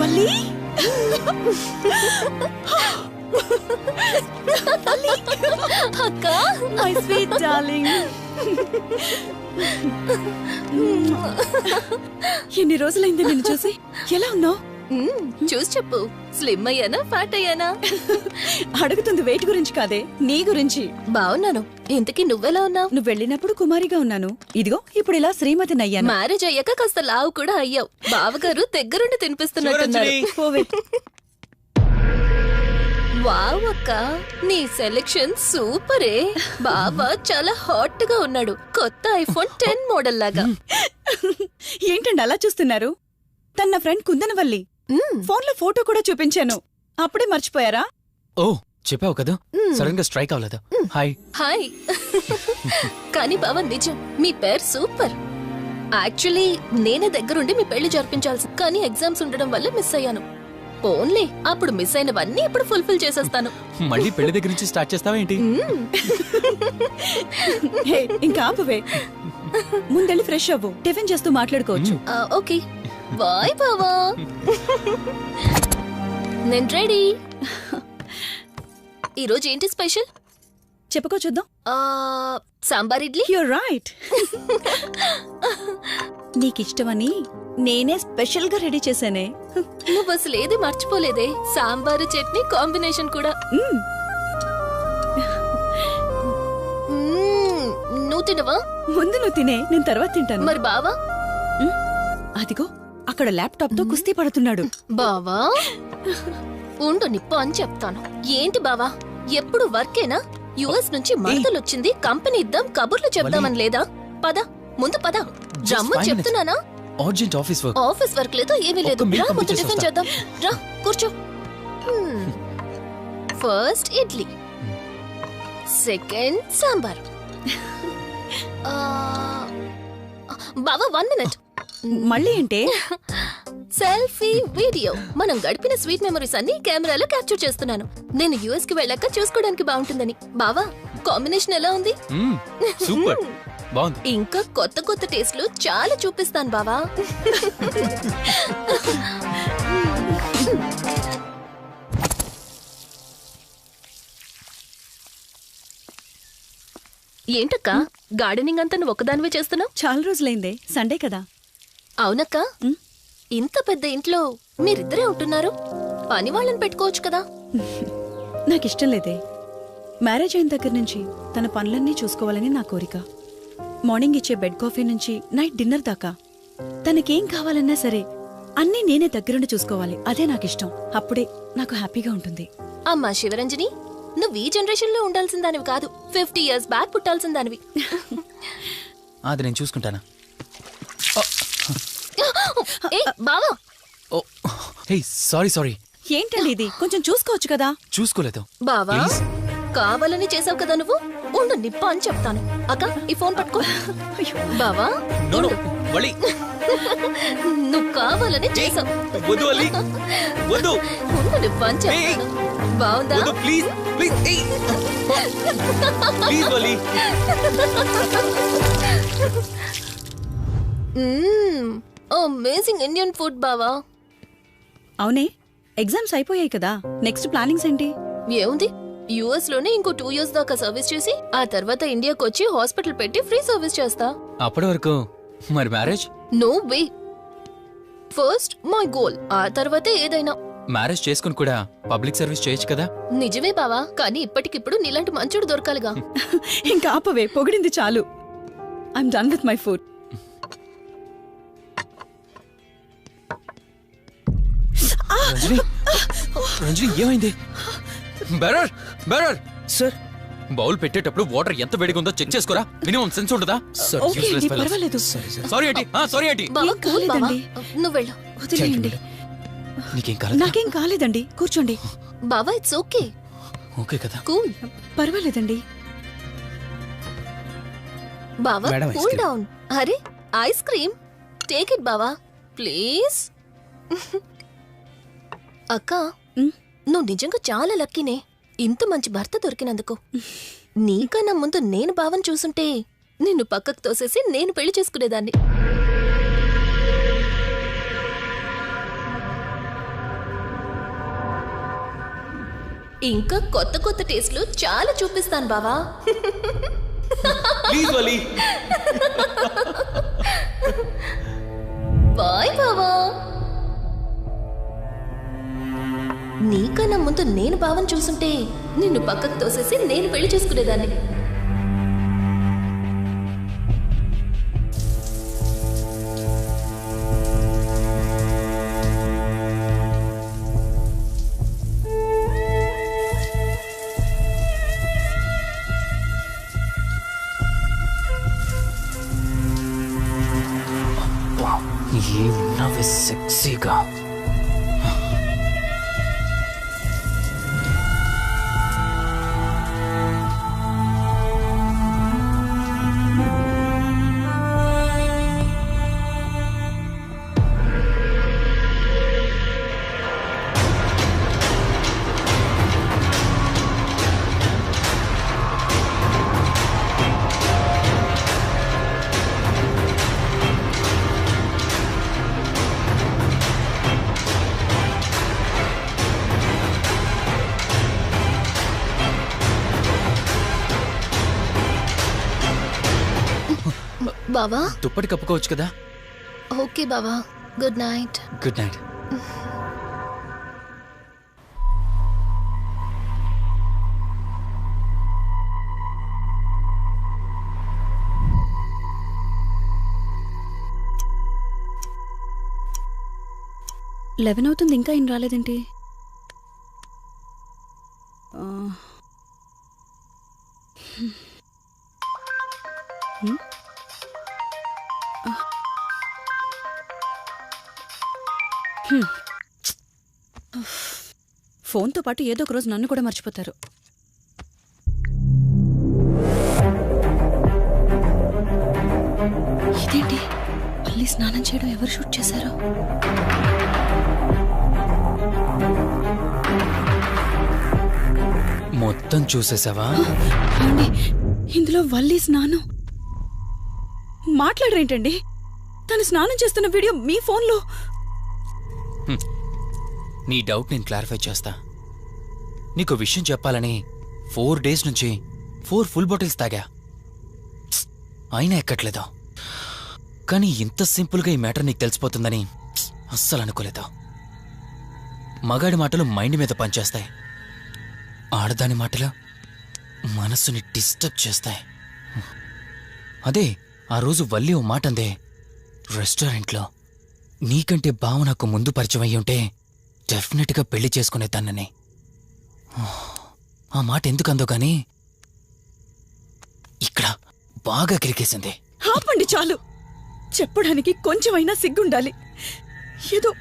అలీ అక్క, my sweet darling. ఎన్ని రోజులైంది నిన్ను చూసి. ఎలా ఉన్నావు? చూసి చెప్పు. స్లిమ్ అయ్యానా, ఫ్యాట్ అయ్యానా? అడుగుతుంది వెయిట్ గురించి కాదే, నీ గురించి. బాగున్నాను. ఇంతకీ నువ్వెలా ఉన్నావు? నువ్వు వెళ్ళినప్పుడు కుమారిగా ఉన్నాను, ఇదిగో ఇప్పుడు ఇలా శ్రీమతిని అయ్యాను. మ్యారేజ్ అయ్యాక కాస్త లావు కూడా అయ్యావు. బావగారు దగ్గరుండి తినిపిస్తున్నట్టున్నారు. పోవే. వావ్ అక్క, నీ సెలెక్షన్ సూపరే. బావ చాలా హాట్ గా ఉన్నాడు, కొత్త ఐఫోన్ 10 మోడల్ లాగా. ఏంటండి అలా చూస్తున్నారు? తన ఫ్రెండ్ కుందనవల్లి. ఫోన్ లో ఫోటో కూడా చూపించాను, అప్పుడే మర్చిపోయారా? ఓ చెప్పావు కదా, సడన్ గా స్ట్రైక్ అవ్వలేదు. Hi hi. కానీ బావ నిజం, మీ పేరు సూపర్. యాక్చువల్లీ నేనే దగ్గరుండి మీ పెళ్లి జరిపించాల్సి, కానీ ఎగ్జామ్స్ ఉండడం వల్ల మిస్ అయ్యాను. పోన్లే, అప్పుడు మిస్ అయినవన్నీ ఇప్పుడు ఫుల్ఫిల్ చేసేస్తాను. మళ్ళీ పెళ్లి దగ్గర నుంచి స్టార్ట్ చేస్తావా ఏంటి? ఇంకా ఆపువే, ముందెళ్ళి ఫ్రెష్ అవ్వు, టిఫిన్ చేస్తూ మాట్లాడుకోవచ్చు. ఓకే బాయ్ బావా. నేను రెడీ. ఈరోజు ఏంటి స్పెషల్ చెప్పుకో చూద్దాం. సాంబార్ ఇడ్లీ. You're right. నీకిష్టమని నేనే స్పెషల్ గా రెడీ చేశానే. నువ్వు అసలు ఏది మర్చిపోలేదే, సాంబారు చట్నీ కాంబినేషన్ కూడా. నువ్వు తినవా? ముందు నువ్వు తినే, నేను తర్వాత తింటాను. మరి బావా? అదిగో అక్కడ ల్యాప్టాప్ తో కుస్తీ పడుతున్నాడు. బావా ఉండు, నిప్పు అని చెప్తాను. ఏంటి బావా, ఎప్పుడు వర్కేనా? యుఎస్ నుంచి మరదలొచ్చింది, కంపెనీ ఇద్దాం, కబుర్లు చెప్దామని లేదా? పద ముందు పద. రమ్ము చెప్తున్నానా? Urgent office work. Office work లేదు, ఏమీ లేదు. రా ముందు టిఫిన్ చేద్దాం. రా కూర్చో. First idli, second sambar. బావా 1 మినిట్. మళ్ళీ ఏంటే? Selfie video. మనం గడిపిన స్వీట్ మెమరీస్ అన్ని కెమెరాలో క్యాప్చర్ చేస్తున్నాను. నేను యుఎస్ కి వెళ్ళాక చూసుకోవడానికి బాగుంటుందని. బావా కాంబినేషన్ ఎలా ఉంది? సూపర్, బాగుంది. ఇంకా కొత్త కొత్త టేస్ట్లు చాలా చూపిస్తాను బావా. ఏంటక్క, గార్డెనింగ్ అంతా నువ్వు ఒకదానివే చేస్తున్నావు? చాలా రోజులైందే, సండే కదా. అవునక్క, ఇంత పెద్ద ఇంట్లో మీరిద్దరే ఉంటున్నారు, పని వాళ్ళని పెట్టుకోవచ్చు కదా. నాకిష్టం లేదే. మ్యారేజ్ అయిన దగ్గర నుంచి తన పనులన్నీ చూసుకోవాలని నా కోరిక. మార్నింగ్ ఇచ్చే బెడ్ కాఫీ నుంచి నైట్ డిన్నర్ దాకా తనకేం కావాలన్నా సరే అన్నీ నేనే దగ్గరుండి చూసుకోవాలి. అదే నాకిష్టం. అప్పుడే నాకు హ్యాపీగా ఉంటుంది. అమ్మా శివరంజని, నువ్వు ఈ జనరేషన్ లో ఉండాల్సిన దానివి కాదు, 50 years బ్యాక్ పుట్టాల్సిన దానివి. అది నేను చూసుకుంటానా? బావా. సారీ. ఏంటండి ఇది, కొంచెం చూసుకోవచ్చు కదా. చూసుకోలేదు బావా, కావాలని చేసావు కదా నువ్వు. ఉండు నిప్ప అని చెప్తాను. అక్క ఈ ఫోన్ పట్టుకో. బావా నువ్వు కావాలని చేసావు. ఉండు నిప్ప అని చెప్తాను. బావుందా? అమేజింగ్ ఇండియన్ ఫుడ్ బావా. అవునే, ఎగ్జామ్స్ అయిపోయాయి కదా, నెక్స్ట్ ప్లానింగ్స్ ఏంటి? ఏముంది, యుఎస్ లోనే ఇంకో 2 years దాకా సర్వీస్ చేసి ఆ తర్వాత ఇండియాకి వచ్చి హాస్పిటల్ పెట్టి ఫ్రీ సర్వీస్ చేస్తా. అప్పటి వరకు మరి marriage? No way. First my goal, ఆ తర్వాతే ఏదైనా. మ్యారేజ్ చేసుకుని కూడా పబ్లిక్ సర్వీస్ చేయొచ్చు కదా. నిజమే బావా, కానీ ఇప్పటికిప్పుడు నీలాంటి మంచుడు దొరకాలిగా. ఇంకా ఆపవే, పొగిడింది చాలు. I'm done with my food. Ranjani ఏమైంది? బెరర్ సార్, బౌల్ పెట్టేటప్పుడు వాటర్ ఎంత వేడిగా ఉందో చెక్ చేసుకోరా. మినిమం సెన్స్ ఉంటుందా? పర్వాలేదు. Sorry aunty. బావా కూల్ బావా, కాలేదండి. నువ్వు వెళ్ళు. వదిలేయండి. నాకేం కాలేదండి, కూర్చోండి. బావా ఇట్స్ ఓకే. ఓకే కదా? కూల్. పర్వాలేదండి. బావా కూల్ డౌన్. అరే ఐస్ క్రీమ్, టేక్ ఇట్ బావా ప్లీజ్. అక్క, నువ్వు నిజంగా చాలా లక్కీనే, ఇంత మంచి భర్త దొరికినందుకు. నీకన్నా ముందు నేను బావని చూసుంటే నిన్ను పక్కకు తోసేసి నేను పెళ్లి చేసుకునేదాన్ని. ఇంకా కొత్త కొత్త టేస్ట్లు చాలా చూపిస్తాను బావా. Please Vali. బాయ్ బావా. నీకన్నా ముందు నేను బావని చూసుంటే నిన్ను పక్కకు తోసేసి నేను పెళ్లి చేసుకునేదాన్ని. ఏమున్నావే సెక్సీగా. బావా దుప్పటి కప్పుకోవచ్చు కదా. ఓకే బావా, good night. Good night. Eleven అవుతుంది, ఇంకా ఏం రాలేదేంటి? ఫోన్తో పాటు ఏదో ఒక రోజు నన్ను కూడా మర్చిపోతారు. ఇదేంటి, మళ్ళీ స్నానం చేయడం ఎవరు షూట్ చేశారో? మొత్తం చూసేసావా? ఏమండి, ఇందులో వల్లి స్నానం మాట్లాడరేంటండి? తను స్నానం చేస్తున్న వీడియో మీ ఫోన్లో. నీ డౌట్ నేను క్లారిఫై చేస్తా. నీకు విషయం చెప్పాలని 4 days నుంచి 4 full bottles తాగా, అయినా ఎక్కట్లేదు. కానీ ఇంత సింపుల్గా ఈ మ్యాటర్ నీకు తెలిసిపోతుందని అస్సలు అనుకోలేదు. మగాడి మాటలు మైండ్ మీద పనిచేస్తాయి, ఆడదాని మాటలు మనస్సుని డిస్టర్బ్ చేస్తాయి. అదే ఆ రోజు వల్లి ఓ మాట అందే రెస్టారెంట్లో, నీకంటే బావ నాకు ముందు పరిచయం అయ్యి ఉంటే డెఫినెట్గా పెళ్లి చేసుకునేదాన్నని. ఆ మాట ఎందుకు అందో గాని ఇక్కడ బాగా కిరికేసింది. ఆపండి చాలు, చెప్పడానికి కొంచెమైనా సిగ్గుండాలి. ఏదో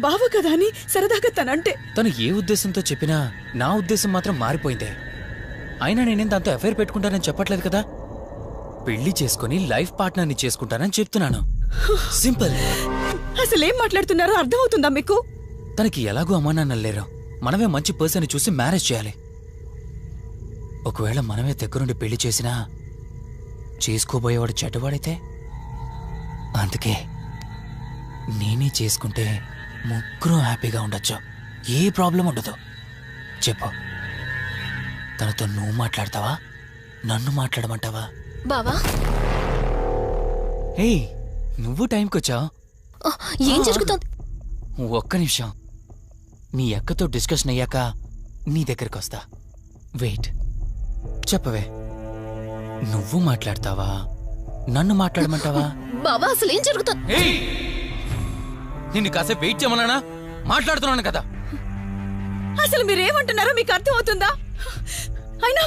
బావ కదా అని సరదాగా తనంటే. తను ఏ ఉద్దేశంతో చెప్పినా నా ఉద్దేశం మాత్రం మారిపోయిందే. అయినా నేనేం దాంతో అఫైర్ పెట్టుకుంటానని చెప్పట్లేదు కదా. పెళ్లి చేసుకుని లైఫ్ పార్ట్నర్ని చేసుకుంటానని చెప్తున్నాను. సింపుల్. అసలేం మాట్లాడుతున్నారో అర్థమవుతుందా మీకు? తనకి ఎలాగూ అమ్మా నాన్నలు లేరు, మనమే మంచి పర్సన్ చూసి మ్యారేజ్ చేయాలి. ఒకవేళ మనమే దగ్గరుండి పెళ్లి చేసినా చేసుకోబోయేవాడు చెడ్డవాడైతే, అందుకే నేనే చేసుకుంటే ముగ్గురు హ్యాపీగా ఉండొచ్చు, ఏ ప్రాబ్లం ఉండదు. చెప్పు, తనతో నువ్వు మాట్లాడతావా, నన్ను మాట్లాడమంటావా? బావా ఏయ్, నువ్వు టైంకొచ్చావు. ఏం జరుగుతుంది? ఒక్క నిమిషం, నీ అక్కతో డిస్కషన్ అయ్యాక నీ దగ్గరికి వస్తా. వెయిట్, చెప్పవే, నువ్వు మాట్లాడతావా, నన్ను మాట్లాడమంటావా? బావా అసలు ఏం జరుగుతుంది? నిన్ను కాసేపు వెయిట్ చేయమన్నానా? మాట్లాడుతున్నాను కదా. అసలు మీరేమంటున్నారో మీకు అర్థమవుతుందా? అయినా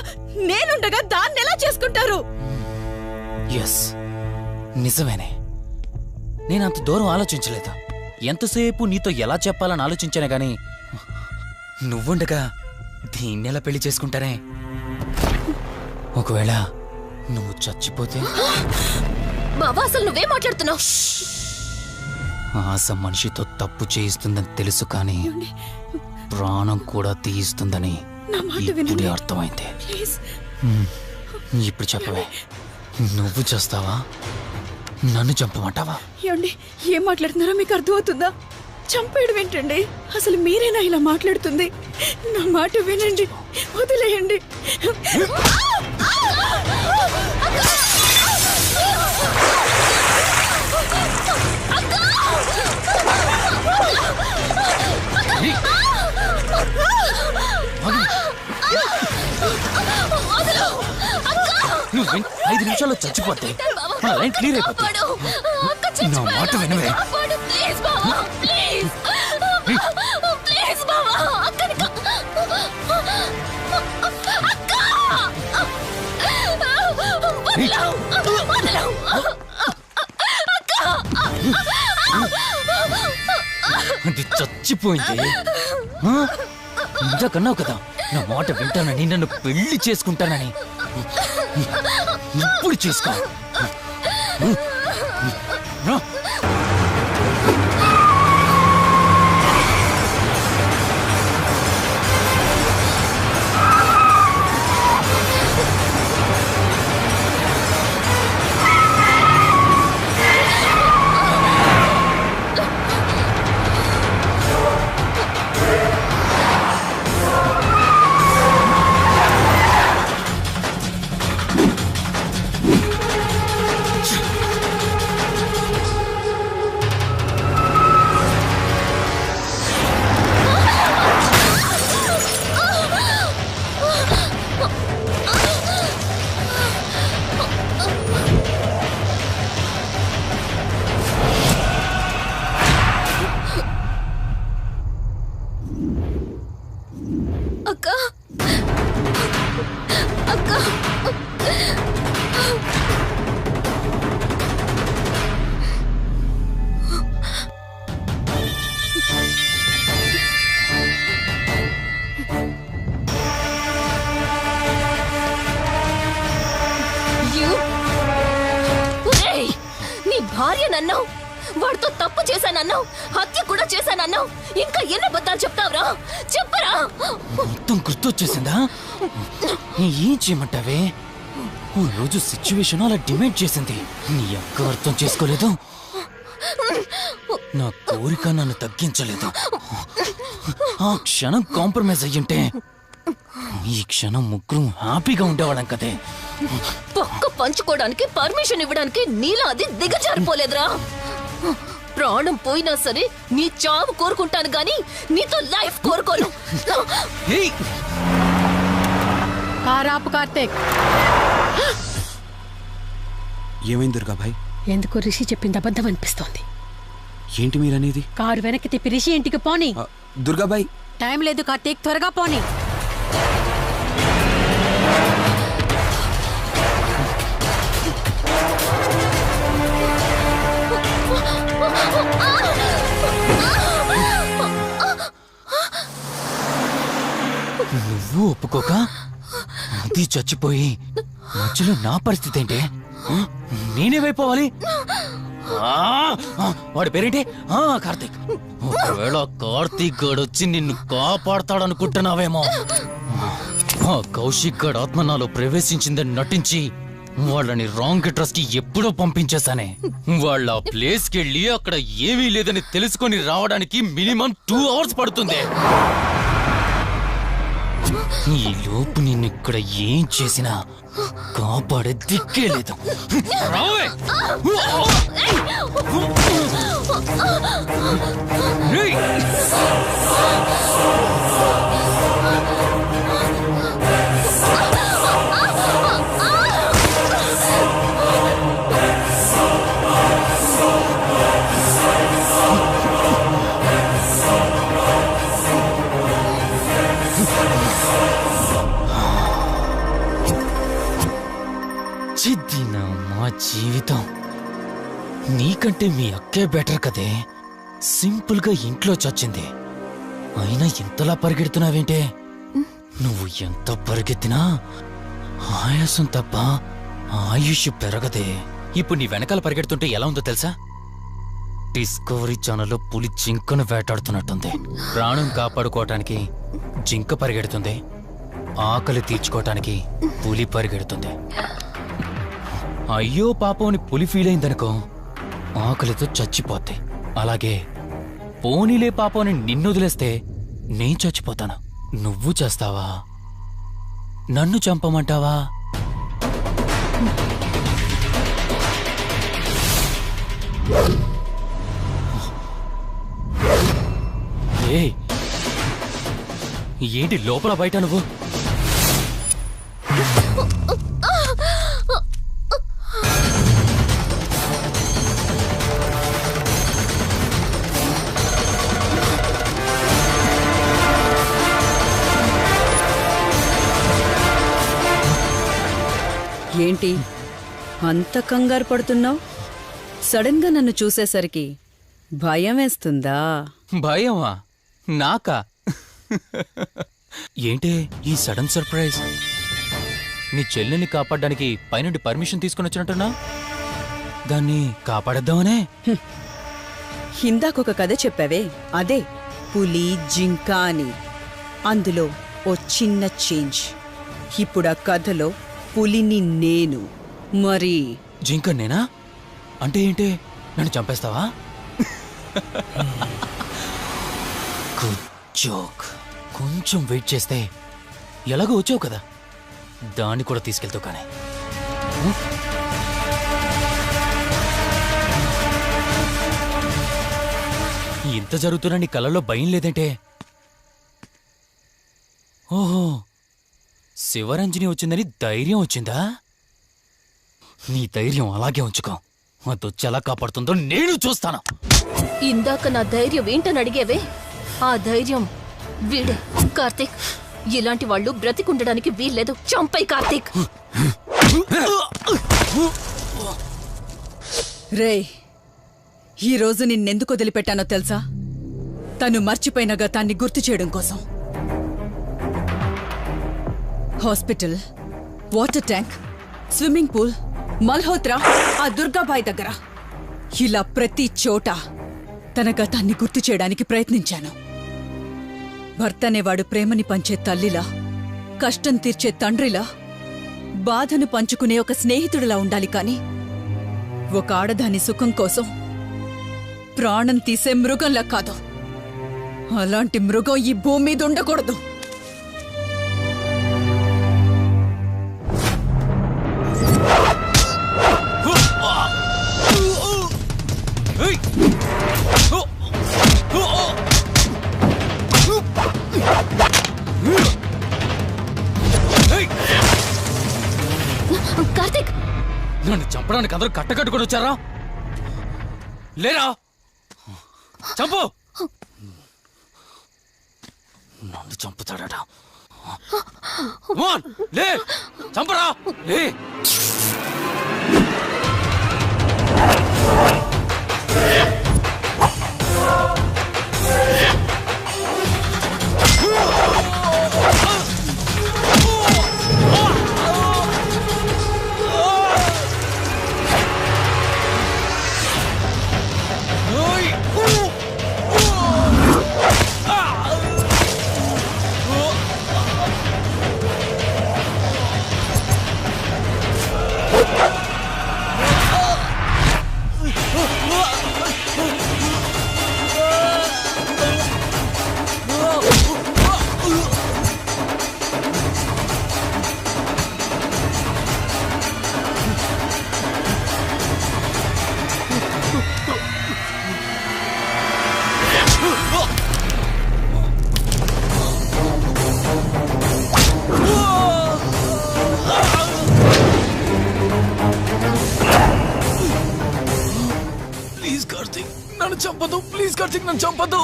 నేనుండగా దాన్ని ఎలా చేసుకుంటారు? ఎస్, నిజమేనే. నేనంత దూరం ఆలోచించలేదు. ఎంతసేపు నీతో ఎలా చెప్పాలని ఆలోచించానే గాని నువ్వుండగా దీన్నెలా పెళ్లి చేసుకుంటానే? ఒకవేళ నువ్వు చచ్చిపోతే? బావా అసలు నువ్వే మాట్లాడుతున్నావు? ఆశ మనిషితో తప్పు చేయిస్తుందని తెలుసు, కానీ ప్రాణం కూడా తీయిస్తుందని ఇప్పుడే అర్థమైంది. ఇప్పుడు చెప్పవే, నువ్వు చేస్తావా, నన్ను చంపమంటావా? ఏమండి, ఏం మాట్లాడుతున్నారో మీకు అర్థమవుతుందా? చంపేయడం ఏంటండి? అసలు మీరేనా ఇలా మాట్లాడుతుంది? నా మాట వినండి. వదిలేయండి. నువ్వు 5 నిమిషాల్లో చచ్చిపోతే మన లైన్ క్లియర్ అయిపోతుంది. నా మాట వినవే. అది చచ్చిపోయింది. ఇంతకన్నావు కదా నా మాట వింటానని, నన్ను పెళ్లి చేసుకుంటానని. ఇప్పుడు చేసుకో. భార్యనన్నావు, వాడితో తప్పు చేశానన్నావు, హత్య కూడా చేశానన్నావు. ఇంకా ఎన్ని అబద్ధాలు చెప్తావురా? చెప్పరా? మొత్తం గుర్తొచ్చేసిందా? ఏం చేయమంటావే? ఓ రోజు సిచ్యువేషన్ అలా డిమాండ్ చేసింది. నీ అక్క అర్థం చేసుకోలేదు. నా కోరిక నన్ను తగ్గించలేదు. ఆ క్షణం కాంప్రమైజ్ అయ్యుంటే ఈ క్షణం ముగ్గురు హ్యాపీగా ఉండేవాళ్ళం కదే. పక్క పంచుకోవడానికి పర్మిషన్ ఇవ్వడానికి నీలా అది దిగజారిపోలేదురా. ప్రాణం పోయినా సరే నీ చావు కోరుకుంటాను గాని నీతో లైఫ్ కోరుకోను. కారాపు కార్తీక్. ఏమైంది దుర్గాభాయ్? ఎందుకో రిషి చెప్పింది అబద్ధం అనిపిస్తోంది. ఏంటి మీరనేది? కారు వెనక్కి తిప్పి రిషి ఇంటికి పోని. దుర్గాభాయ్ టైం లేదు కార్తీక్, త్వరగా పోని. నువ్వు ఒప్పుకోక అది చచ్చిపోయి మధ్యలో నా పరిస్థితి ఏంటి? నేనేమైపోవాలి? వాడి పేరేంటి? కార్తీక్. ఒకవేళ కార్తీక్ గడు వచ్చి నిన్ను కాపాడతాడనుకుంటున్నావేమో. కౌశిక్ గడ్ ఆత్మ నాలో ప్రవేశించిందని నటించి వాళ్ళని రాంగ్ అడ్రస్ కి ఎప్పుడో పంపించేశానే. వాళ్ళ ప్లేస్ కి వెళ్ళి అక్కడ ఏమీ లేదని తెలుసుకొని రావడానికి మినిమం 2 hours పడుతుంది. ఈ లోపు నిన్నిక్కడ ఏం చేసినా కాపాడే దిక్కే లేదు. చిద్దినా మా జీవితం. నీకంటే మీ అక్కే బెటర్ కదే. సింపుల్ గా ఇంట్లో చచ్చింది. అయినా ఇంతలా పరిగెడుతున్నావేంటే? నువ్వు ఎంత పరిగెత్తినా ఆయాసం తప్ప ఆయుష్ పెరగదే. ఇప్పుడు నీ వెనకాల పరిగెడుతుంటే ఎలా ఉందో తెలుసా? డిస్కవరీ ఛానల్లో పులి జింకను వేటాడుతున్నట్టుంది. ప్రాణం కాపాడుకోవటానికి జింక పరిగెడుతుంది, ఆకలి తీర్చుకోవటానికి పులి పరిగెడుతుంది. అయ్యో పాపం అని పులి ఫీల్ అయిందనుకో, ఆకలితో చచ్చిపోద్ది. అలాగే పోనీలే పాపం అని నిన్ను వదిలేస్తే నేను చచ్చిపోతాను. నువ్వు చేస్తావా? నన్ను చంపమంటావా? ఏయ్, ఏంటి లోపల బయట నువ్వు? ఏంటి అంత కంగారు పడుతున్నావు? సడన్ గా నన్ను చూసేసరికి భయం వేస్తుందా? భయమా? నాకా? ఏంటే ఈ సడన్ సర్ప్రైజ్? నీ చెల్లెల్ని కాపాడడానికి పైనుండి పర్మిషన్ తీసుకుని వచ్చినట్టున్నా? దాన్ని కాపాడేద్దామనే? ఇందాకొక కథ చెప్పావే, అదే పులి జింక అని. అందులో ఓ చిన్న చేంజ్. ఇప్పుడు ఆ కథలో పులిని నేను. మరి జింక నేనా? అంటే ఏంటి, నన్ను చంపేస్తావా? Good joke. కొంచెం వెయిట్ చేస్తే ఎలాగో వచ్చావు కదా, దాన్ని కూడా తీసుకెళ్తావు. కానీ ఇంత జరుగుతున్నా నీ కళ్ళలో భయం లేదంటే? ఓహో, శివరంజని వచ్చిందని ధైర్యం వచ్చిందా? నీ ధైర్యం అలాగే ఉంచుకో. అదొచ్చి ఎలా కాపాడుతుందో నేను చూస్తాను. ఇందాక నా ధైర్యం ఏంటని అడిగేవే, ఆ ధైర్యం వీడే. కార్తీక్, ఇలాంటి వాళ్ళు బ్రతికుండడానికి వీల్లేదు. చంపై కార్తీక్. రే, ఈరోజు నిన్నెందుకు వదిలిపెట్టానో తెలుసా? తను మర్చిపోయిన గతాన్ని గుర్తు చేయడం కోసం. Hospital, water tank, swimming pool, Malhotra, ఆ దుర్గాబాయ్ దగ్గర, ఇలా ప్రతి చోట తన గతాన్ని గుర్తు చేయడానికి ప్రయత్నించాను. భర్తనేవాడు ప్రేమని పంచే తల్లిలా, కష్టం తీర్చే తండ్రిలా, బాధను పంచుకునే ఒక స్నేహితుడిలా ఉండాలి. కాని ఒక ఆడదాని సుఖం కోసం ప్రాణం తీసే మృగంలా కాదు. అలాంటి మృగం ఈ భూమి మీద ఉండకూడదు. కార్తీక్, నన్ను చంపడానికి అందరూ కట్టకట్టుకొని వచ్చారా? లేరా? చంపు! నన్ను చంపుతాడట. లే, చంపరా! లే! నన్ను చంపదు, ప్లీజ్ కార్తీక్, నన్ను చంపదు.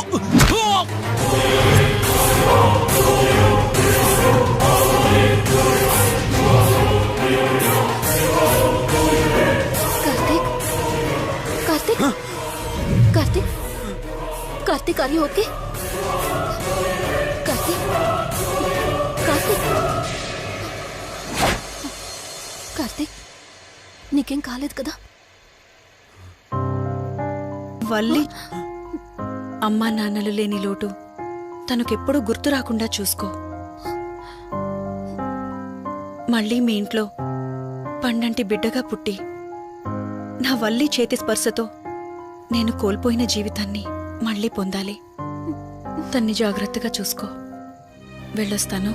Karthik, Karthik, Karthik, are you okay? Karthik, Karthik, Karthik, నీకేం కాలేదు కదా? వల్లి, అమ్మా నాన్నలు లేని లోటు తనకెప్పుడూ గుర్తు రాకుండా చూసుకో. మళ్ళీ మీ ఇంట్లో పండంటి బిడ్డగా పుట్టి నా వల్లి చేతి స్పర్శతో నేను కోల్పోయిన జీవితాన్ని మళ్ళీ పొందాలి. తన్ని జాగ్రత్తగా చూసుకో. వెళ్ళొస్తాను.